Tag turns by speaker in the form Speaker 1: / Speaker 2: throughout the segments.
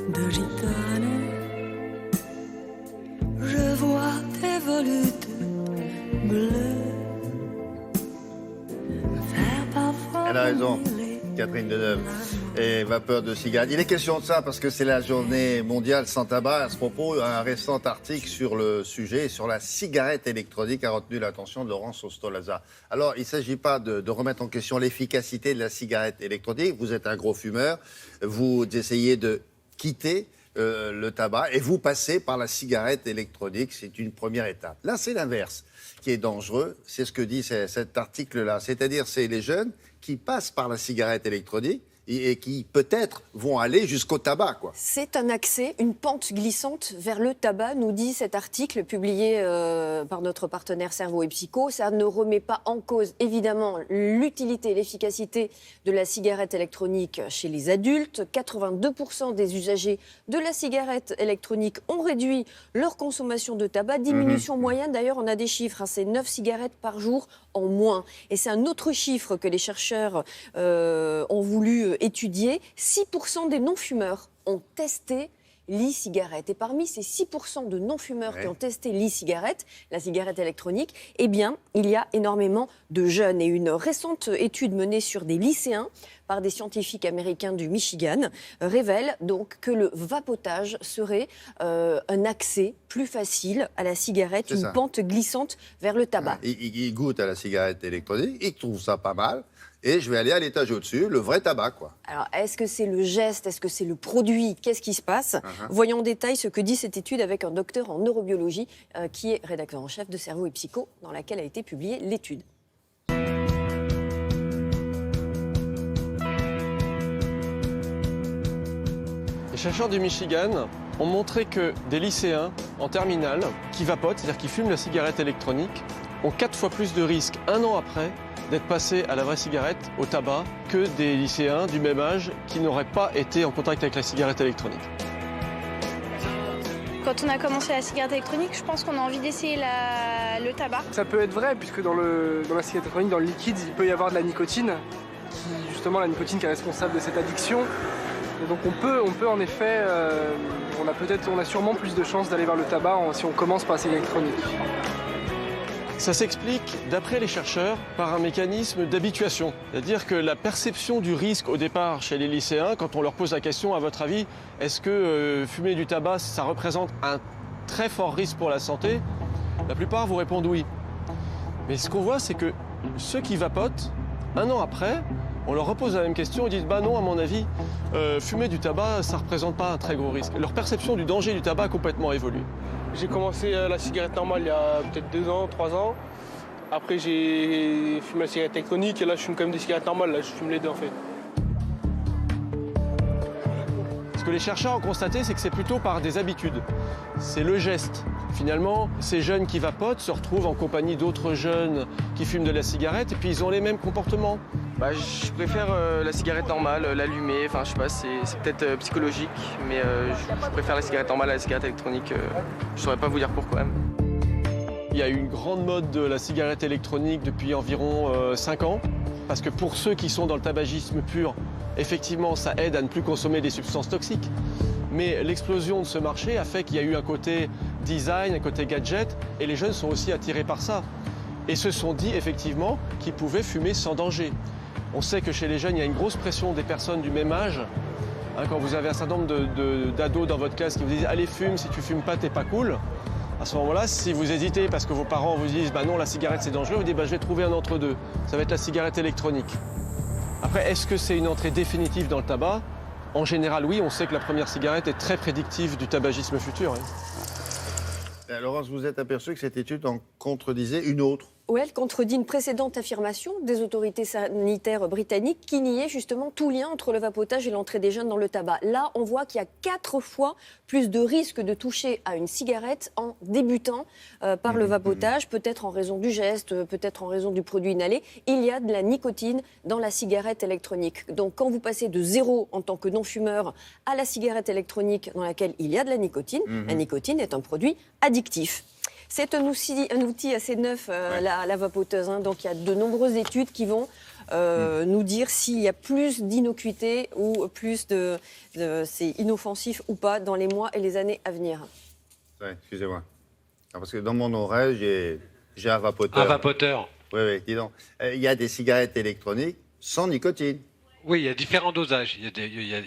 Speaker 1: de gitane. Je vois tes volutes bleues faire parfois.
Speaker 2: Elle a raison, Catherine Deneuve. Et vapeur de cigarette. Il est question de ça parce que c'est la journée mondiale sans tabac. À ce propos, un récent article sur le sujet, sur la cigarette électronique, a retenu l'attention de Laurence Ostolaza. Alors, il ne s'agit pas de remettre en question l'efficacité de la cigarette électronique. Vous êtes un gros fumeur, vous essayez de quitter le tabac et vous passez par la cigarette électronique. C'est une première étape. Là, c'est l'inverse qui est dangereux. C'est ce que dit cet article-là. C'est-à-dire, c'est les jeunes qui passent par la cigarette électronique et qui, peut-être, vont aller jusqu'au tabac, quoi.
Speaker 3: C'est un accès, une pente glissante vers le tabac, nous dit cet article publié par notre partenaire Cerveau et Psycho. Ça ne remet pas en cause, évidemment, l'utilité et l'efficacité de la cigarette électronique chez les adultes. 82% des usagers de la cigarette électronique ont réduit leur consommation de tabac. Diminution moyenne, d'ailleurs, on a des chiffres, hein, c'est 9 cigarettes par jour en moins. Et c'est un autre chiffre que les chercheurs ont voulu étudier. 6% des non-fumeurs ont testé l'e-cigarette. Et parmi ces 6% de non-fumeurs qui ont testé l'e-cigarette, la cigarette électronique, eh bien, il y a énormément de jeunes. Et une récente étude menée sur des lycéens par des scientifiques américains du Michigan révèle donc que le vapotage serait un accès plus facile à la cigarette, une pente glissante vers le tabac.
Speaker 2: Ils goûtent à la cigarette électronique, ils trouvent ça pas mal. Et je vais aller à l'étage au-dessus, le vrai tabac, quoi.
Speaker 3: Alors, est-ce que c'est le geste? Est-ce que c'est le produit? Qu'est-ce qui se passe? Voyons en détail ce que dit cette étude avec un docteur en neurobiologie qui est rédacteur en chef de Cerveau et Psycho, dans laquelle a été publiée l'étude.
Speaker 4: Les chercheurs du Michigan ont montré que des lycéens en terminale qui vapotent, c'est-à-dire qui fument la cigarette électronique, ont 4 fois plus de risques un an après d'être passés à la vraie cigarette, au tabac, que des lycéens du même âge qui n'auraient pas été en contact avec la cigarette électronique.
Speaker 5: Quand on a commencé la cigarette électronique, je pense qu'on a envie d'essayer le tabac.
Speaker 6: Ça peut être vrai, puisque dans la cigarette électronique, dans le liquide, il peut y avoir de la nicotine, qui justement la nicotine qui est responsable de cette addiction. Et donc on peut en effet, on a sûrement plus de chances d'aller vers le tabac si on commence par la cigarette électronique.
Speaker 4: Ça s'explique, d'après les chercheurs, par un mécanisme d'habituation. C'est-à-dire que la perception du risque au départ chez les lycéens, quand on leur pose la question, à votre avis, est-ce que fumer du tabac, ça représente un très fort risque pour la santé? La plupart vous répondent oui. Mais ce qu'on voit, c'est que ceux qui vapotent, un an après, on leur repose la même question, ils disent « bah non, à mon avis, fumer du tabac, ça ne représente pas un très gros risque ». Leur perception du danger du tabac a complètement évolué.
Speaker 6: J'ai commencé la cigarette normale il y a peut-être 2 ans, 3 ans. Après j'ai fumé la cigarette électronique et là je fume quand même des cigarettes normales, là je fume les deux en fait.
Speaker 4: Ce que les chercheurs ont constaté, c'est que c'est plutôt par des habitudes. C'est le geste. Finalement, ces jeunes qui vapotent se retrouvent en compagnie d'autres jeunes qui fument de la cigarette et puis ils ont les mêmes comportements.
Speaker 7: Je préfère la cigarette normale, l'allumer, enfin je sais pas, c'est peut-être psychologique, mais je préfère la cigarette normale à la cigarette électronique, je saurais pas vous dire pourquoi même.
Speaker 4: Il y a eu une grande mode de la cigarette électronique depuis environ 5 ans, parce que pour ceux qui sont dans le tabagisme pur, effectivement ça aide à ne plus consommer des substances toxiques. Mais l'explosion de ce marché a fait qu'il y a eu un côté design, un côté gadget, et les jeunes sont aussi attirés par ça. Et se sont dit effectivement qu'ils pouvaient fumer sans danger. On sait que chez les jeunes, il y a une grosse pression des personnes du même âge. Quand vous avez un certain nombre d'ados dans votre classe qui vous disent « Allez, fume, si tu fumes pas, t'es pas cool », à ce moment-là, si vous hésitez parce que vos parents vous disent « Bah non, la cigarette c'est dangereux », vous dites « Je vais trouver un entre-deux ». Ça va être la cigarette électronique. Après, est-ce que c'est une entrée définitive dans le tabac? En général, oui, on sait que la première cigarette est très prédictive du tabagisme futur.
Speaker 2: Laurence, vous êtes aperçu que cette étude en contredisait une autre?
Speaker 3: Oui, elle contredit une précédente affirmation des autorités sanitaires britanniques qui niait justement tout lien entre le vapotage et l'entrée des jeunes dans le tabac. Là, on voit qu'il y a 4 fois plus de risques de toucher à une cigarette en débutant par le vapotage, peut-être en raison du geste, peut-être en raison du produit inhalé. Il y a de la nicotine dans la cigarette électronique. Donc quand vous passez de 0 en tant que non-fumeur à la cigarette électronique dans laquelle il y a de la nicotine est un produit addictif. C'est un outil assez neuf, la vapoteuse. Donc il y a de nombreuses études qui vont nous dire s'il y a plus d'innocuité ou plus c'est inoffensif ou pas dans les mois et les années à venir.
Speaker 2: Ouais, excusez-moi. Ah, parce que dans mon oreille, j'ai un vapoteur.
Speaker 8: Un vapoteur.
Speaker 2: Oui, dis donc. Il y a des cigarettes électroniques sans nicotine.
Speaker 8: Oui, il y a différents dosages. Il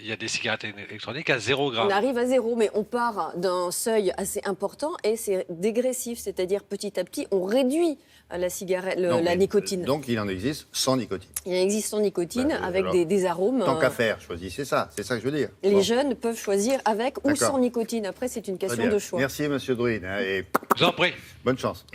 Speaker 8: y a des cigarettes électroniques à 0 g.
Speaker 3: On arrive à 0, mais on part d'un seuil assez important et c'est dégressif, c'est-à-dire petit à petit, on réduit la cigarette, la nicotine.
Speaker 2: Donc il en existe sans nicotine.
Speaker 3: Il existe sans nicotine, avec
Speaker 2: alors,
Speaker 3: des arômes.
Speaker 2: Tant qu'à faire, choisissez ça. C'est ça que je veux dire.
Speaker 3: Les jeunes peuvent choisir avec ou
Speaker 2: D'accord.
Speaker 3: sans nicotine. Après, c'est une
Speaker 2: Très
Speaker 3: question
Speaker 2: bien.
Speaker 3: de choix.
Speaker 2: Merci, monsieur Druin, et
Speaker 8: Je vous en prie.
Speaker 2: bonne chance.